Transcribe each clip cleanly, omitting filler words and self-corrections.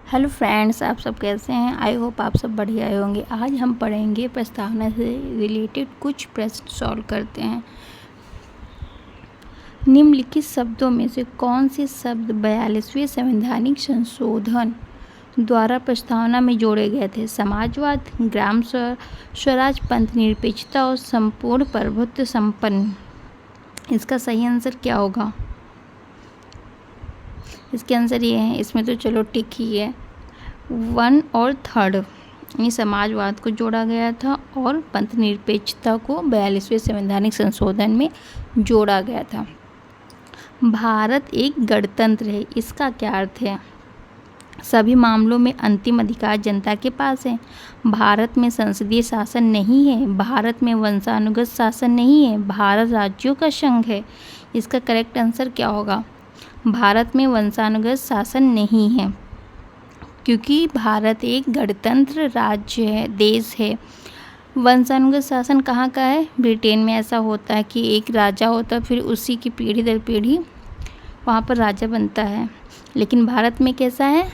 Hello friends, आप सब कैसे हैं। आई होप आप सब बढ़िया होंगे। आज हम पढ़ेंगे प्रस्तावना से रिलेटेड कुछ प्रश्न सॉल्व करते हैं। निम्नलिखित शब्दों में से कौन से शब्द 42वें संवैधानिक संशोधन द्वारा प्रस्तावना में जोड़े गए थे? समाजवाद, ग्राम स्वराज, पंथ निरपेक्षता और संपूर्ण प्रभुत्व संपन्न। इसका सही आंसर क्या होगा? इसके आंसर ये है, इसमें तो चलो टिक ही है। 1 और 3 यानी समाजवाद को जोड़ा गया था और पंथ निरपेक्षता को 42वें संवैधानिक संशोधन में जोड़ा गया था। भारत एक गणतंत्र है, इसका क्या अर्थ है? सभी मामलों में अंतिम अधिकार जनता के पास है। भारत में संसदीय शासन नहीं है। भारत में वंशानुगत शासन नहीं है। भारत राज्यों का संघ है। इसका करेक्ट आंसर क्या होगा? भारत में वंशानुगत शासन नहीं है, क्योंकि भारत एक गणतंत्र राज्य है, देश है। वंशानुगत शासन कहाँ का है? ब्रिटेन में ऐसा होता है कि एक राजा होता है, फिर उसी की पीढ़ी दर पीढ़ी वहाँ पर राजा बनता है। लेकिन भारत में कैसा है?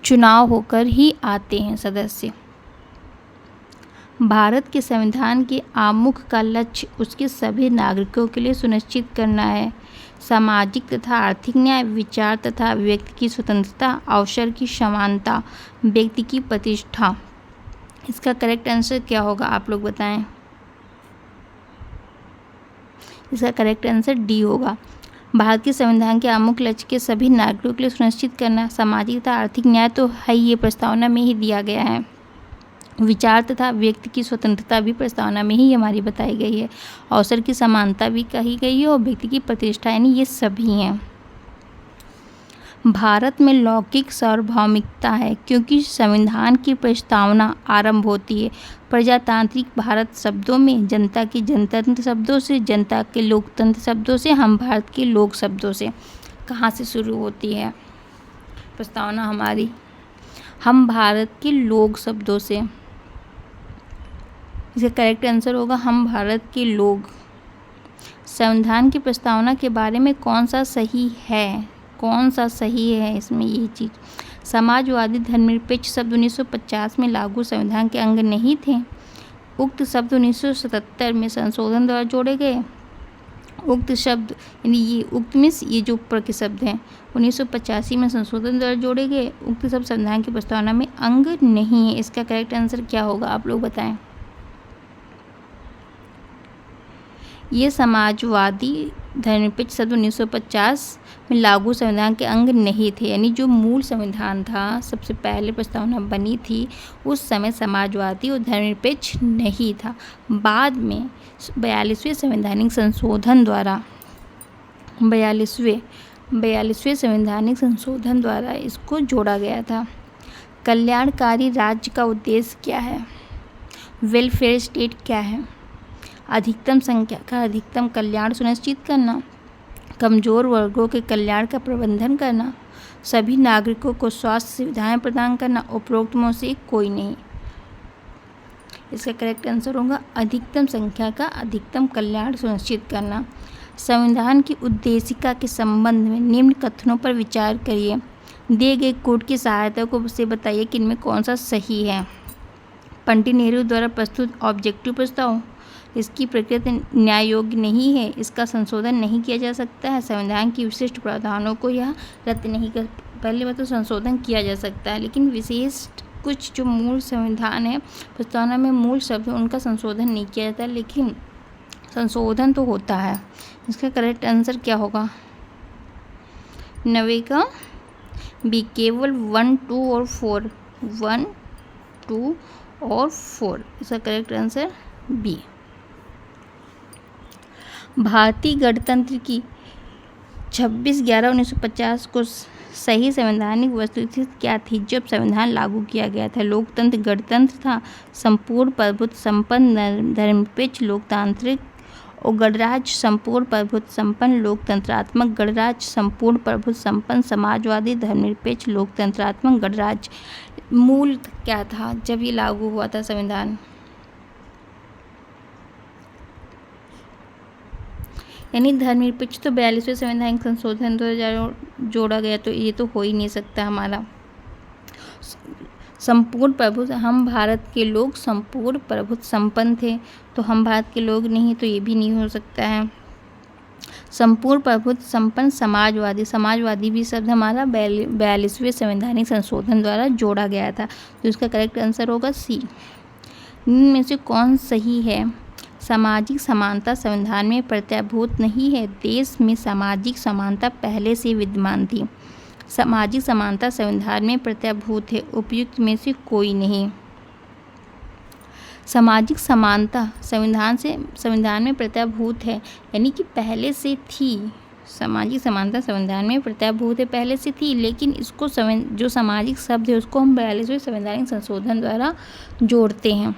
चुनाव होकर ही आते हैं सदस्य। भारत के संविधान के आमुख का लक्ष्य उसके सभी नागरिकों के लिए सुनिश्चित करना है। सामाजिक तथा आर्थिक न्याय, विचार तथा अभिव्यक्ति की स्वतंत्रता, अवसर की समानता, व्यक्ति की प्रतिष्ठा। इसका करेक्ट आंसर क्या होगा? आप लोग बताएं। इसका करेक्ट आंसर डी होगा। भारत के संविधान के आमुख लक्ष्य के सभी नागरिकों के लिए सुनिश्चित करना। सामाजिक तथा आर्थिक न्याय तो है, ये प्रस्तावना में ही दिया गया है। विचार तथा व्यक्ति की स्वतंत्रता भी प्रस्तावना में ही हमारी बताई गई है। अवसर की समानता भी कही गई है और व्यक्ति की प्रतिष्ठा, यानी ये सभी हैं। भारत में लौकिक सार्वभौमिकता है, क्योंकि संविधान की प्रस्तावना आरंभ होती है प्रजातांत्रिक भारत शब्दों में, जनता के जनतंत्र शब्दों से, जनता के लोकतंत्र शब्दों से, हम भारत के लोक शब्दों से। कहाँ से शुरू होती है प्रस्तावना हमारी? हम भारत के लोग शब्दों से। इसका करेक्ट आंसर होगा हम भारत के लोग। संविधान की प्रस्तावना के बारे में कौन सा सही है? कौन सा सही है इसमें? ये चीज़, समाजवादी धर्मनिरपेक्ष शब्द 1950 में लागू संविधान के अंग नहीं थे। उक्त शब्द 1977 में संशोधन द्वारा जोड़े गए। उक्त शब्द यानी ये उक्त मीन्स ये जो ऊपर के शब्द हैं 1985 में संशोधन द्वारा जोड़े गए। उक्त शब्द संविधान की प्रस्तावना में अंग नहीं है। इसका करेक्ट आंसर क्या होगा? आप लोग बताएं। ये समाजवादी धर्मनिरपेक्ष शब्द 1950 में लागू संविधान के अंग नहीं थे, यानी जो मूल संविधान था, सबसे पहले प्रस्तावना बनी थी, उस समय समाजवादी और धर्मनिरपेक्ष नहीं था। बाद में 42वें संवैधानिक संशोधन द्वारा 42वें संवैधानिक संशोधन द्वारा इसको जोड़ा गया था। कल्याणकारी राज्य का उद्देश्य क्या है? वेलफेयर स्टेट क्या है? अधिकतम संख्या का अधिकतम कल्याण सुनिश्चित करना, कमज़ोर वर्गों के कल्याण का प्रबंधन करना, सभी नागरिकों को स्वास्थ्य सुविधाएं प्रदान करना। उपरोक्त में से कोई नहीं। इसका करेक्ट आंसर होगा अधिकतम संख्या का अधिकतम कल्याण सुनिश्चित करना। संविधान की उद्देशिका के संबंध में निम्न कथनों पर विचार करिए। दिए गए कोड की सहायता को से बताइए कि इनमें कौन सा सही है। पंडित नेहरू द्वारा प्रस्तुत ऑब्जेक्टिव प्रस्ताव, इसकी प्रकृति न्याय योग्य नहीं है, इसका संशोधन नहीं किया जा सकता है। संविधान की विशिष्ट प्रावधानों को यह रद्द नहीं कर, पहले बात तो संशोधन किया जा सकता है, लेकिन विशिष्ट कुछ जो मूल संविधान है प्रस्तावना में मूल शब्द उनका संशोधन नहीं किया जाता, लेकिन संशोधन तो होता है। इसका करेक्ट आंसर क्या होगा? 90 का बी, केवल 1, 2 और 4। 1, 2 और 4। इसका करेक्ट आंसर बी। भारतीय गणतंत्र की 26/11/1950 को सही संवैधानिक वस्तुस्थिति क्या थी जब संविधान लागू किया गया था? लोकतंत्र गणतंत्र था, संपूर्ण प्रभुत्व संपन्न धर्मनिरपेक्ष लोकतांत्रिक और गणराज्य, संपूर्ण प्रभुत्व संपन्न लोकतंत्रात्मक गणराज्य, संपूर्ण प्रभुत्व संपन्न समाजवादी धर्मनिरपेक्ष लोकतंत्रात्मक गणराज्य। मूल क्या था जब ये लागू हुआ था संविधान? यानी धर्मनिरपेक्ष तो 42वें संवैधानिक संशोधन 2000 जोड़ा गया, तो ये तो हो ही नहीं सकता हमारा। संपूर्ण प्रभुत्व, हम भारत के लोग संपूर्ण प्रभुत्व संपन्न थे, तो हम भारत के लोग नहीं, तो ये भी नहीं हो सकता है। संपूर्ण प्रभुत्व संपन्न समाजवादी, समाजवादी भी शब्द हमारा 42वें संवैधानिक संशोधन द्वारा जोड़ा गया था, तो इसका करेक्ट आंसर होगा सी। इनमें से कौन सही है? सामाजिक समानता संविधान में प्रत्याभूत नहीं है। देश में सामाजिक समानता पहले से विद्यमान थी। सामाजिक समानता संविधान में प्रत्याभूत है। उपयुक्त में से कोई नहीं। सामाजिक समानता संविधान में प्रत्याभूत है, यानी कि पहले से थी। सामाजिक समानता संविधान में प्रत्याभूत है, पहले से थी, लेकिन इसको जो सामाजिक शब्द है उसको हम 42वें संवैधानिक संशोधन द्वारा जोड़ते हैं।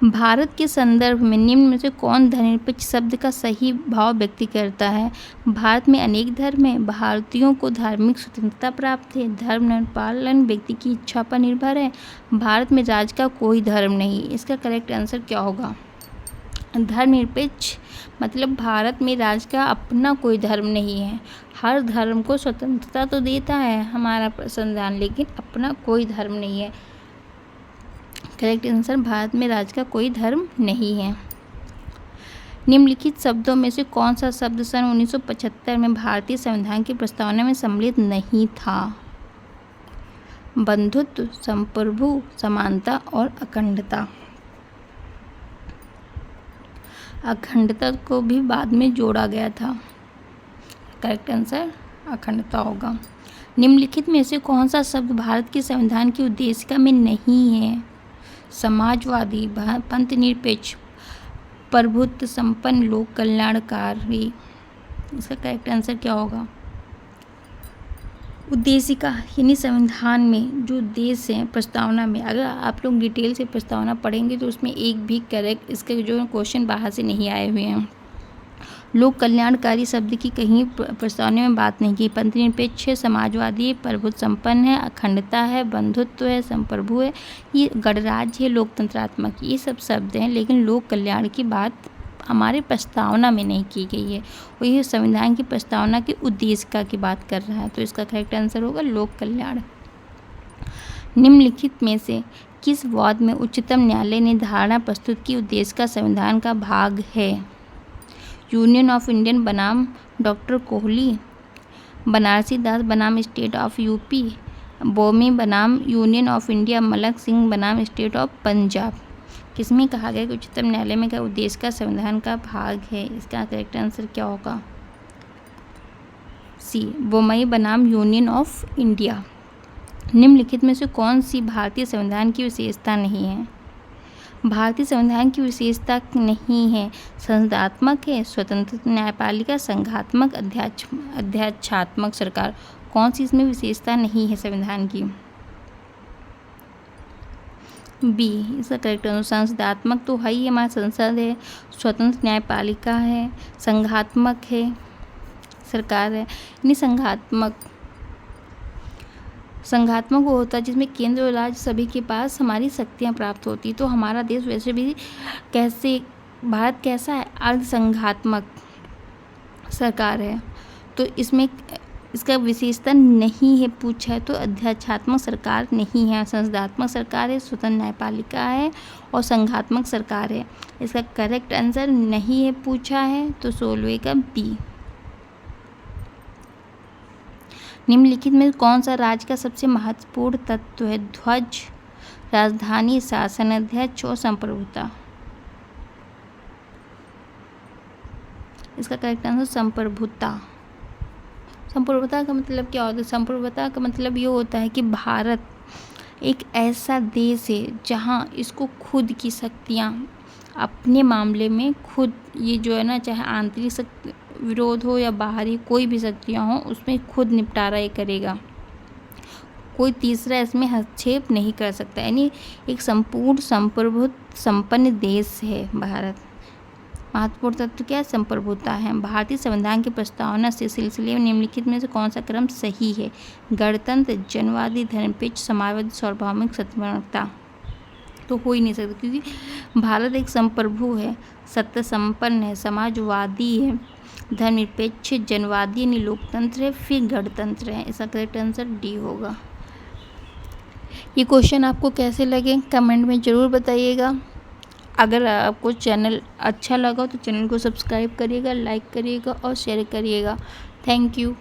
भारत के संदर्भ में निम्न में से कौन धर्मनिरपेक्ष शब्द का सही भाव व्यक्त करता है? भारत में अनेक धर्म हैं। भारतीयों को धार्मिक स्वतंत्रता प्राप्त है। धर्म पालन व्यक्ति की इच्छा पर निर्भर है। भारत में राज्य का कोई धर्म नहीं। इसका करेक्ट आंसर क्या होगा? धर्मनिरपेक्ष मतलब भारत में राज्य का अपना कोई धर्म नहीं है। हर धर्म को स्वतंत्रता तो देता है हमारा संविधान, लेकिन अपना कोई धर्म नहीं है। करेक्ट आंसर, भारत में राज्य का कोई धर्म नहीं है। निम्नलिखित शब्दों में से कौन सा शब्द सन 1975 में भारतीय संविधान की प्रस्तावना में सम्मिलित नहीं था? बंधुत्व, संप्रभु, समानता और अखंडता। अखंडता को भी बाद में जोड़ा गया था। करेक्ट आंसर अखंडता होगा। निम्नलिखित में से कौन सा शब्द भारत के संविधान की उद्देशिका में नहीं है? समाजवादी, पंथनिरपेक्ष, प्रभुत्व संपन्न, लोक कल्याणकारी। इसका करेक्ट आंसर क्या होगा? उद्देशिका यानी संविधान में जो उद्देश्य है प्रस्तावना में, अगर आप लोग डिटेल से प्रस्तावना पढ़ेंगे तो उसमें एक भी करेक्ट इसके जो क्वेश्चन बाहर से नहीं आए हुए हैं। लोक कल्याणकारी शब्द की कहीं प्रस्तावना में बात नहीं की। पंथनिरपेक्ष है, समाजवादी है, प्रभुत्व संपन्न है, अखंडता है, बंधुत्व है, संप्रभु है, ये गणराज्य है, लोकतंत्रात्मक, ये सब शब्द हैं, लेकिन लोक कल्याण की बात हमारे प्रस्तावना में नहीं की गई है। और ये संविधान की प्रस्तावना के उद्देशिका की बात कर रहा है, तो इसका करेक्ट आंसर होगा लोक कल्याण। निम्नलिखित में से किस वाद में उच्चतम न्यायालय ने धारणा प्रस्तुत की उद्देशिका संविधान का भाग है? यूनियन ऑफ इंडियन बनाम डॉक्टर कोहली, बनारसी दास बनाम स्टेट ऑफ यूपी, बोमी बनाम union of India, Malak Singh बनाम स्टेट ऑफ पंजाब। किसमें कहा गया कि उच्चतम न्यायालय में का उद्देश्य का संविधान का भाग है? इसका करेक्ट आंसर क्या होगा? सी, बोमई बनाम यूनियन ऑफ इंडिया। निम्नलिखित में से कौन सी भारतीय संविधान की विशेषता नहीं है? भारतीय संविधान की विशेषता नहीं है। संसदात्मक है, स्वतंत्र न्यायपालिका, संघात्मक, अध्यक्षात्मक सरकार। कौन सी इसमें विशेषता नहीं है संविधान की? बी, इसका करेक्ट आंसर संसदात्मक तो है ही, हमारा संसद है, स्वतंत्र न्यायपालिका है, संघात्मक है, सरकार है। यानी संघात्मक वो होता है जिसमें केंद्र और राज्य सभी के पास हमारी शक्तियाँ प्राप्त होती। तो हमारा देश वैसे भी भारत कैसा है? अर्धसंघात्मक सरकार है, तो इसमें इसका विशेषता नहीं है पूछा है तो अध्यक्षात्मक सरकार नहीं है। संसदात्मक सरकार है, स्वतंत्र न्यायपालिका है और संघात्मक सरकार है। इसका करेक्ट आंसर नहीं है पूछा है तो 16वें का बी। निम्नलिखित में कौन सा राज्य का सबसे महत्वपूर्ण तत्व है? ध्वज, राजधानी, शासनाध्यक्ष और संप्रभुता। इसका करेक्ट आंसर संप्रभुता। संप्रभुता का मतलब क्या होता है? संप्रभुता का मतलब ये होता है कि भारत एक ऐसा देश है जहाँ इसको खुद की शक्तियाँ अपने मामले में खुद, ये जो है ना, चाहे आंतरिक विरोध हो या बाहरी कोई भी शक्तियाँ हों, उसमें खुद निपटारा ये करेगा। कोई तीसरा इसमें हस्तक्षेप नहीं कर सकता। यानी एक संपूर्ण संप्रभुत्व संपन्न देश है भारत। महत्वपूर्ण तत्व क्या है? संप्रभुता है। भारतीय संविधान की प्रस्तावना से सिलसिले में निम्नलिखित में से कौन सा क्रम सही है? गणतंत्र, जनवादी, धर्मनिरपेक्ष, समाजवादी, सार्वभौमिक, सत्तात्मकता। तो हो ही नहीं सकता क्योंकि भारत एक संप्रभु है, सत्य संपन्न है, समाजवादी है, धर्मनिरपेक्ष, जनवादी यानी लोकतंत्र है, फिर गणतंत्र है। इसका करेक्ट आंसर डी होगा। ये क्वेश्चन आपको कैसे लगे कमेंट में ज़रूर बताइएगा। अगर आपको चैनल अच्छा लगा तो चैनल को सब्सक्राइब करिएगा, लाइक करिएगा और शेयर करिएगा। Thank you.